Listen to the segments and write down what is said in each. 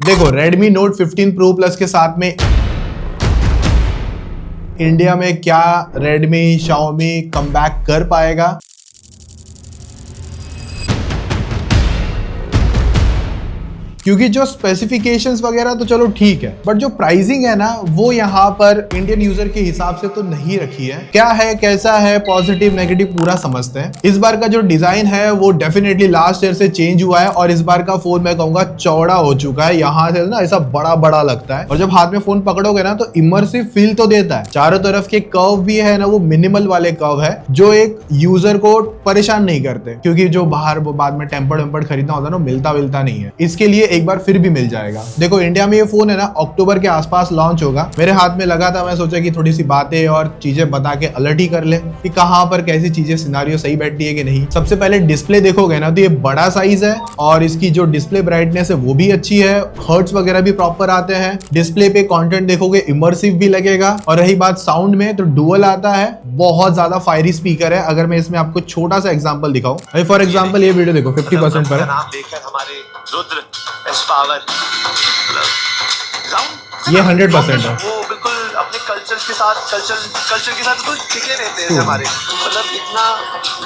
देखो Redmi Note 15 Pro Plus के साथ में इंडिया में क्या Redmi Xiaomi कमबैक कर पाएगा? क्योंकि जो स्पेसिफिकेशंस वगैरह तो चलो ठीक है, बट जो प्राइसिंग है ना वो यहाँ पर इंडियन यूजर के हिसाब से तो नहीं रखी है। क्या है, कैसा है, पॉजिटिव नेगेटिव पूरा समझते हैं। इस बार का जो डिजाइन है वो डेफिनेटली लास्ट ईयर से चेंज हुआ है और इस बार का फोन मैं कहूंगा चौड़ा हो चुका है। यहाँ से ना ऐसा बड़ा बड़ा लगता है और जब हाथ में फोन पकड़ोगे ना तो इमर्सिव फील तो देता है। चारों तरफ के कर्व भी है ना वो मिनिमल वाले कर्व है जो एक यूजर को परेशान नहीं करते, क्योंकि जो बाहर वो बाद में टेम्पर्ड वेम्पर्ड खरीदना होता है ना मिलता नहीं है। इसके लिए एक बार फिर भी मिल जाएगा। देखो इंडिया में ये फोन है ना अक्टूबर के आसपास लॉन्च होगा। मेरे हाथ में लगा था, मैं सोचा कि थोड़ी सी बातें और चीजें बता के अलर्ट ही कर ले कि कहां पर कैसी चीजें सिनारियो सही बैठती है कि नहीं। सबसे पहले डिस्प्ले देखोगे ना तो ये बड़ा साइज है और इसकी जो डिस्प्ले ब्राइटनेस है वो भी अच्छी है, हर्ट्स वगैरह भी प्रॉपर आते हैं। डिस्प्ले पे कंटेंट देखोगे इमर्सिव भी लगेगा। और रही बात साउंड में तो डुअल आता है, बहुत ज्यादा फायरी स्पीकर है। अगर मैं इसमें आपको छोटा सा एग्जांपल दिखाऊं, अभी फॉर एग्जांपल ये वीडियो देखो 50% पर रुद्र एस पावर ये 100% है। वो बिल्कुल अपने कल्चर के साथ बिल्कुल टिके रहते हैं हमारे, मतलब इतना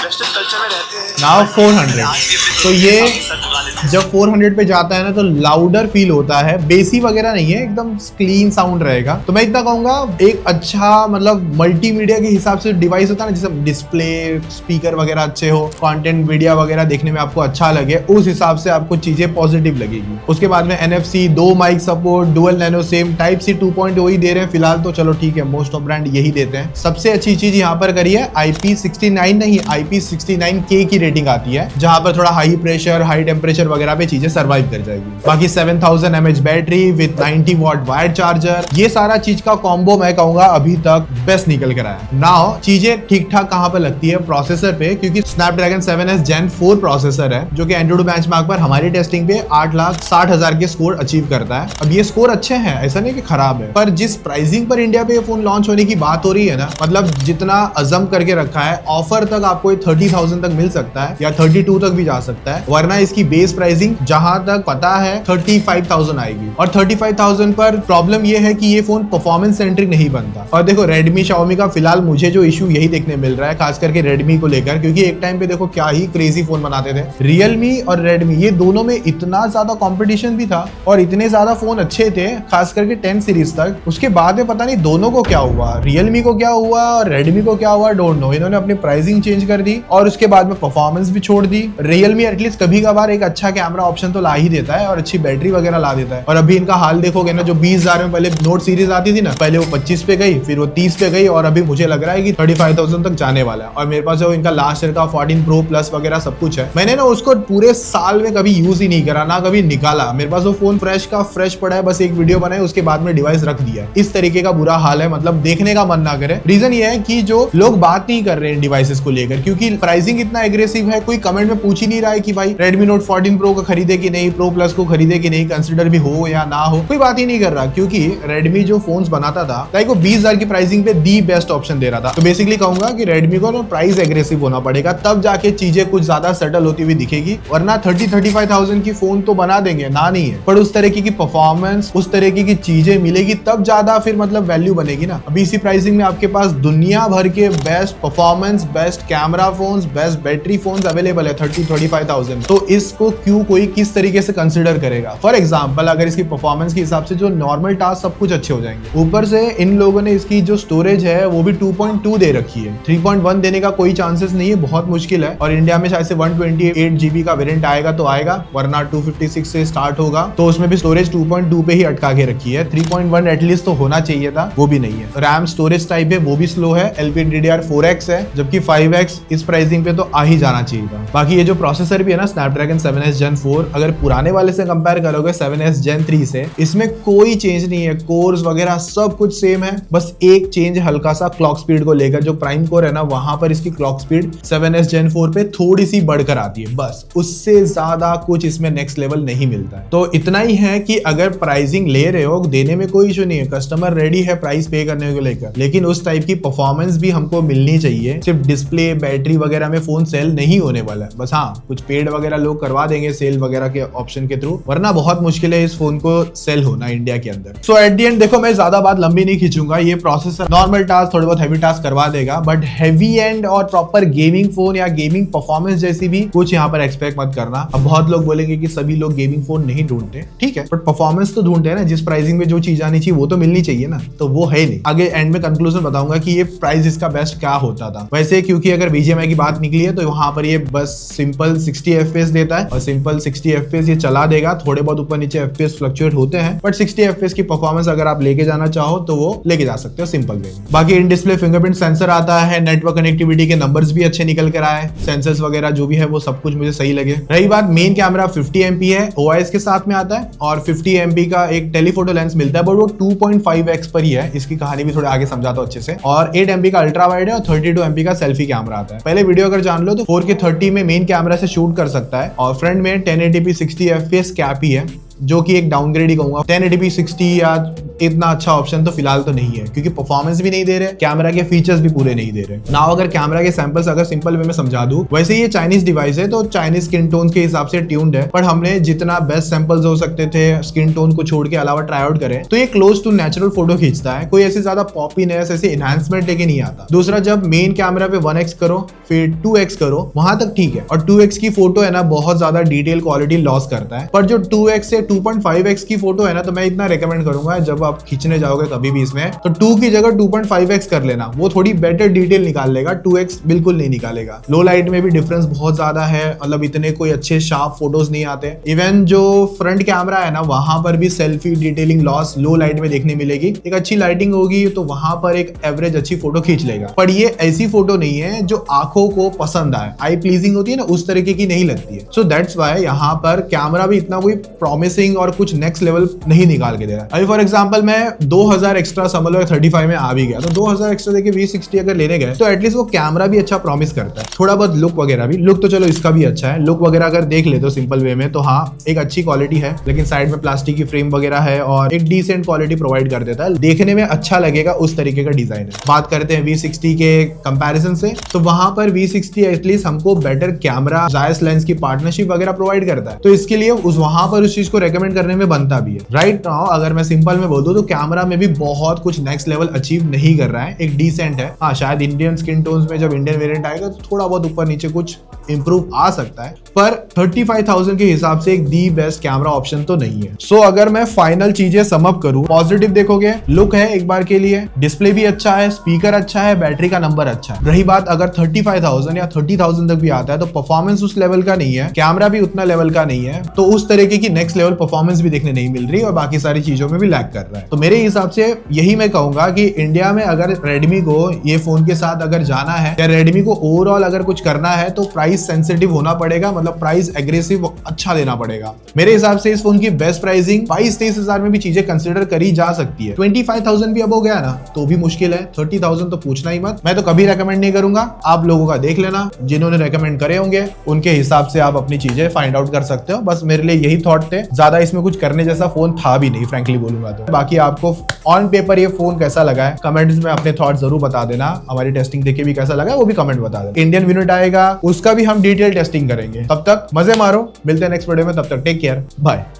वेस्टर्न कल्चर में रहते हैं। नाउ 400 तो ये जब 400 पे जाता है ना तो लाउडर फील होता है, बेसी वगैरह नहीं है, एकदम क्लीन साउंड रहेगा। तो मैं इतना कहूंगा एक अच्छा मतलब मल्टीमीडिया के हिसाब से डिवाइस होता है ना, जैसे डिस्प्ले स्पीकर वगैरह अच्छे हो, कंटेंट मीडिया वगैरह देखने में आपको अच्छा लगे, उस हिसाब से आपको चीजें पॉजिटिव लगेगी। उसके बाद में NFC 2 mic support, dual nano SIM, type C 2.0 ही दे रहे हैं फिलहाल तो चलो ठीक है, मोस्ट ऑफ ब्रांड यही देते हैं। सबसे अच्छी चीज यहाँ पर करी है IP69 नहीं IP69K की रेटिंग आती है, जहां पर थोड़ा हाई प्रेशर हाई टेम्परेचर वगैरह पे चीजें सर्वाइव कर जाएगी। बाकी 7000 mAh battery with 90 what wired charger, ये सारा चीज का कॉम्बो मैं कहूंगा अभी तक बेस्ट निकल कर आया। नाउ चीजें ठीक ठाक कहां पर लगती है, प्रोसेसर पे, क्योंकि स्नैपड्रैगन 7S Gen 4 प्रोसेसर है जो कि एंड्रॉइड बेंचमार्क पर हमारी टेस्टिंग पे 8,60,000 के स्कोर अचीव करता है। अब ये स्कोर अच्छे हैं, ऐसा नहीं कि खराब है, पर जिस प्राइसिंग पर इंडिया पे ये फोन लॉन्च होने की बात हो रही है ना, मतलब जितना अजम करके रखा है ऑफर तक आपको 30,000 तक मिल सकता है या 32 तक भी जा सकता है, वरना इसकी बेस प्राइसिंग जहां तक पता है 35,000 आएगी। और 35,000 पर प्रॉब्लम ये है कि ये फोन परफॉर्मेंस सेंट्रिक नहीं बनता। और देखो Redmi Xiaomi का फिलहाल मुझे जो इशू यही देखने मिल रहा है, खास करके Redmi को लेकर, क्योंकि एक टाइम पे देखो क्या ही क्रेजी फोन बनाते थे Realme और Redmi, ये दोनों में इतना ज्यादा कंपटीशन भी था और इतने ज्यादा फोन अच्छे थे, खास करके 10 सीरीज तक। उसके बाद में पता नहीं दोनों को क्या हुआ, Realme को क्या हुआ और Redmi को क्या हुआ, डोंट नो। इन्होंने अपनी प्राइसिंग चेंज कर दी और उसके बाद में परफॉर्मेंस भी छोड़ दी। Realme एटलीस्ट कभी कभार एक अच्छा कैमरा ऑप्शन तो ला ही देता है और अच्छी बैटरी वगैरह ला देता है। और अभी इनका हाल देखोगे ना, जो 20,000 में पहले नोट सीरीज आती थी ना, पहले वो 25 पे गई, फिर वो 30 पे गई और अभी मुझे लग रहा है कि 35,000 तक जाने वाला है। और मेरे पास जो इनका लास्ट ईयर का 14 Pro Plus वगैरह सब कुछ है, मैंने ना उसको पूरे साल में कभी यूज ही नहीं करा, ना कभी निकाला। मेरे पास वो फोन फ्रेश का फ्रेश पड़ा है, बस एक वीडियो बनाई उसके बाद में डिवाइस रख दिया। इस तरीके का बुरा हाल है, मतलब देखने का मन ना करे। रीजन ये है कि जो लोग बात नहीं कर रहे हैं डिवाइसेस को लेकर, क्योंकि प्राइसिंग इतना एग्रेसिव है, कोई कमेंट में पूछ ही नहीं रहा है कि भाई Redmi Note 14 Pro को खरीदे कि नहीं, Pro Plus को खरीदे कि नहीं, कंसिडर भी हो या ना हो, कोई बात ही नहीं कर रहा। क्योंकि Redmi जो फोन्स बनाता था लाइक वो 20,000 की प्राइसिंग पे दी बेस्ट ऑप्शन दे रहा था। तो बेसिकली कहूंगा कि Redmi को ना प्राइस एग्रेसिव होना पड़ेगा, तब जाके चीजें कुछ ज्यादा सेटल होती हुई दिखेगी, वरना 30-35,000 की फोन तो बना देंगे, ना नहीं है, पर उस तरीके की परफॉर्मेंस उस तरीके की चीजें मिलेगी तब ज्यादा फिर मतलब वैल्यू बनेगी ना। अभी इसी प्राइसिंग में आपके पास दुनिया भर के best performance, best camera phones, best battery phones available है 30-35,000। तो इसको क्यों कोई किस तरीके से कंसिडर करेगा। फॉर एग्जांपल अगर इसकी परफॉर्मेंस के हिसाब से जो नॉर्मल टास्क सब कुछ अच्छे हो जाएंगे, ऊपर से इन लोगों ने इसकी जो स्टोरेज है वो भी 2.2 दे रखी है, 3.1 देने का कोई चांसेस नहीं है, बहुत मुश्किल है। और इंडिया में शायद से 128 GB का वेरिएंट आएगा तो आएगा, वरना 256 से स्टार्ट होगा, तो उसमें भी स्टोरेज 2.2 पे ही अटका के रखी है। 3.1 एटलीस्ट तो होना चाहिए था, वो भी नहीं है। रैम स्टोरेज टाइप है वो भी स्लो है, LPDDR4X है, जबकि 5X इस प्राइसिंग पे तो आ ही जाना चाहिए था। बाकी ये जो प्रोसेसर भी है ना स्नैपड्रैगन 7S Gen 4, अगर पुराने वाले से कंपेयर करोगे 7S Gen 3 से, इसमें कोई चेंज नहीं है, कोर्स वगैरह सब कुछ सेम है, बस एक चेंज हल्का सा क्लॉक स्पीड को लेकर, जो प्राइम कोर है ना वहां पर इसकी क्लॉक स्पीड 7S Gen 4 पे थोड़ी सी बढ़कर आती है, बस उससे ज्यादा कुछ इसमें नेक्स्ट लेवल नहीं मिलता है। तो इतना ही है कि अगर प्राइसिंग ले रहे हो, देने में कोई इशू नहीं है, कस्टमर रेडी है प्राइस पे करने को लेकर, लेकिन उस टाइप की परफॉर्मेंस भी हमको मिलनी चाहिए। सिर्फ डिस्प्ले बैटरी वगैरह में फोन सेल नहीं होने वाला है, बस हाँ कुछ पेड वगैरह लोग करवा देंगे सेल वगैरह के ऑप्शन के थ्रू, वरना बहुत मुश्किल है इस फोन को सेल होना इंडिया के अंदर। सो एट दी एंड देखो, मैं ज्यादा बात लंबी नहीं खींचूंगा, ये प्रोसेसर नॉर्मल टास्क थोड़े बहुत हैवी टास्क करवा देगा, बट हैवी एंड और प्रॉपर गेमिंग फोन या गेमिंग परफॉर्मेंस जैसी भी कुछ यहाँ पर एक्सपेक्ट मत करना। अब बहुत लोग बोलेंगे कि सभी लोग गेमिंग फोन नहीं ढूंढते, ठीक है, बट परफॉर्मेंस तो ढूंढते हैं ना, जिस प्राइसिंग में जो चीज आनी चाहिए वो तो मिलनी चाहिए ना, तो वो है नहीं। आगे एंड में कंक्लूजन बताऊंगा कि ये प्राइस इसका बेस्ट क्या होता था। वैसे क्योंकि अगर BGMI की बात निकली है तो वहां पर ये बस सिंपल 60 FPS देता है और सिंपल 60 FPS ये चला देगा, थोड़े बहुत ऊपर नीचे FPS फ्लक्चुएट होते हैं, बट 60 FPS की परफॉर्मेंस अगर आप लेके जाना चाहो तो वो लेके जा सकते हो सिंपल वे में। बाकी इन डिस्प्ले फिंगरप्रिंट सेंसर आता है, नेटवर्क कनेक्टिविटी के नंबर्स भी अच्छे निकल कर आए, सेंसर्स वगैरह जो भी है वो सब कुछ मुझे सही लगे। रही बात मेन कैमरा 50 MP है, OIS के साथ में आता है और 50 MP का एक टेलीफोटो लेंस मिलता है, बट वो 2.5x पर ही है। इसकी कहानी भी थोड़े आगे समझाता हूं अच्छे से। और 8 MP का अल्ट्रा वाइड है और 32 MP का सेल्फी कैमरा आता है। पहले वीडियो अगर जान लो तो 4K 30 में मेन कैमरा से शूट कर सकता है और फ्रंट में 1080p 60 FPS कैप ही है, जो कि एक डाउनग्रेड ही कहूंगा। 1080p 60 या इतना अच्छा ऑप्शन तो फिलहाल तो नहीं है, क्योंकि परफॉर्मेंस भी नहीं दे रहे, कैमरा के फीचर्स भी पूरे नहीं दे रहे। नाउ अगर कैमरा के सैंपल्स अगर सिंपल वे में समझा दूं, वैसे ये चाइनीज डिवाइस है तो चाइनीज स्किन टोन के हिसाब से ट्यून्ड है, पर हमने जितना बेस्ट सैंपल्स हो सकते थे स्किन टोन को छोड़ के अलावा ट्राई आउट करें तो ये क्लोज टू नेचुरल फोटो खींचता है, कोई ऐसी ज्यादा पॉपीनेस ऐसे एनहांसमेंट लेके नहीं आता। दूसरा, जब मेन कैमरा पे 1x करो फिर 2x करो वहां तक ठीक है, और 2x की फोटो है ना बहुत ज्यादा डिटेल क्वालिटी लॉस करता है, पर जो 2x से 2.5x की फोटो है ना, तो मैं इतना रिकमेंड करूंगा जब आप खींचने जाओगे कभी भी इसमें तो 2 की जगह 2.5x कर लेना, वो थोड़ी बेटर डिटेल निकाल लेगा, 2x बिल्कुल नहीं निकालेगा। लो लाइट में भी डिफरेंस बहुत ज्यादा है, मतलब इतने कोई अच्छे शार्प फोटोज नहीं आते। इवन जो फ्रंट कैमरा है ना वहां पर भी सेल्फी डिटेलिंग लॉस लो लाइट में देखने मिलेगी। एक अच्छी लाइटिंग होगी तो वहां पर एक एवरेज अच्छी फोटो खींच लेगा, पर ये ऐसी फोटो नहीं है जो आंखों को पसंद आए, आई प्लीजिंग होती है ना, उस तरीके की नहीं लगती है। सो दैट्स व्हाई यहाँ पर कैमरा भी इतना कोई प्रॉमिसिंग और कुछ नेक्स्ट लेवल नहीं निकाल के दे रहा है। अभी फॉर एग्जांपल मैं 2000 एक्स्ट्रा समझ लो 35 में आ भी गया, तो 2000 एक्स्ट्रा देके V60 अगर लेने गए तो एटलीस्ट वो कैमरा भी अच्छा प्रॉमिस करता है, थोड़ा बहुत लुक वगैरह भी। लुक तो चलो इसका भी अच्छा है, लुक वगैरह अगर देख ले तो सिंपल वे में तो हाँ एक अच्छी क्वालिटी है, लेकिन साइड में प्लास्टिक की फ्रेम वगैरह है और एक डिसेंट क्वालिटी प्रोवाइड कर देता है, देखने में अच्छा लगेगा उस तरीके का डिजाइन है। बात करते हैं V60 के कंपैरिजन से, तो वहां पर V60 एटलीस्ट हमको बेटर कैमरा जायस लेंस की पार्टनरशिप वगैरह प्रोवाइड करता है, तो इसके लिए उस वहां पर उस चीज को रेकमेंड करने में बनता भी है। राइट नाउ अगर मैं सिंपल में बोल दूं तो कैमरा में भी बहुत कुछ नेक्स्ट लेवल अचीव नहीं कर रहा है, एक डिसेंट है। हाँ शायद इंडियन स्किन टोन्स में जब इंडियन वेरिएंट आएगा तो थोड़ा बहुत ऊपर नीचे कुछ इंप्रूव आ सकता है, पर 35,000 के हिसाब से एक दी बेस्ट कैमरा ऑप्शन तो नहीं है। सो अगर मैं फाइनल चीजें सम अप करूं, पॉजिटिव देखोगे लुक है एक बार के लिए, डिस्प्ले भी अच्छा है, स्पीकर अच्छा है, बैटरी का नंबर अच्छा है। रही बात अगर 35,000 या 30,000 तक भी आता है तो परफॉर्मेंस उस लेवल का नहीं है, कैमरा भी उतना लेवल का नहीं है, तो उस तरीके की नेक्स्ट लेवल परफॉर्मेंस भी देखने नहीं मिल रही और बाकी सारी चीजों में भी लैग कर रहा है। तो मेरे हिसाब से यही मैं कहूंगा कि इंडिया में अगर रेडमी को ये फोन के साथ अगर जाना है या रेडमी को ओवरऑल अगर कुछ करना है तो प्राइस सेंसिटिव होना पड़ेगा, मतलब प्राइस एग्रेसिव अच्छा देना पड़ेगा। मेरे हिसाब से इस फोन की बेस्ट प्राइसिंग 22-23 हजार में भी चीजें कंसिडर करी जा सकती है। 25,000 भी अब हो गया ना तो भी मुश्किल है, 30,000 तो पूछना ही मत। मैं तो कभी रेकमेंड नहीं करूंगा, आप लोगों का देख लेना, जिन्होंने रेकमेंड करे होंगे उनके हिसाब से आप अपनी चीजें फाइंड आउट कर सकते हो। बस मेरे लिए यही थॉट थे, ज्यादा इसमें कुछ करने जैसा फोन था भी नहीं फ्रैंकली बोलूंगा तो। बाकी आपको ऑन पेपर ये फोन कैसा लगा है कमेंट्स में अपने थॉट जरूर बता देना, हमारी टेस्टिंग देखे भी कैसा लगा वो भी कमेंट बता देना। इंडियन यूनिट आएगा उसका भी हम डिटेल टेस्टिंग करेंगे, तब तक मजे मारो, मिलते हैं नेक्स्ट वीडियो में, तब तक टेक केयर, बाय।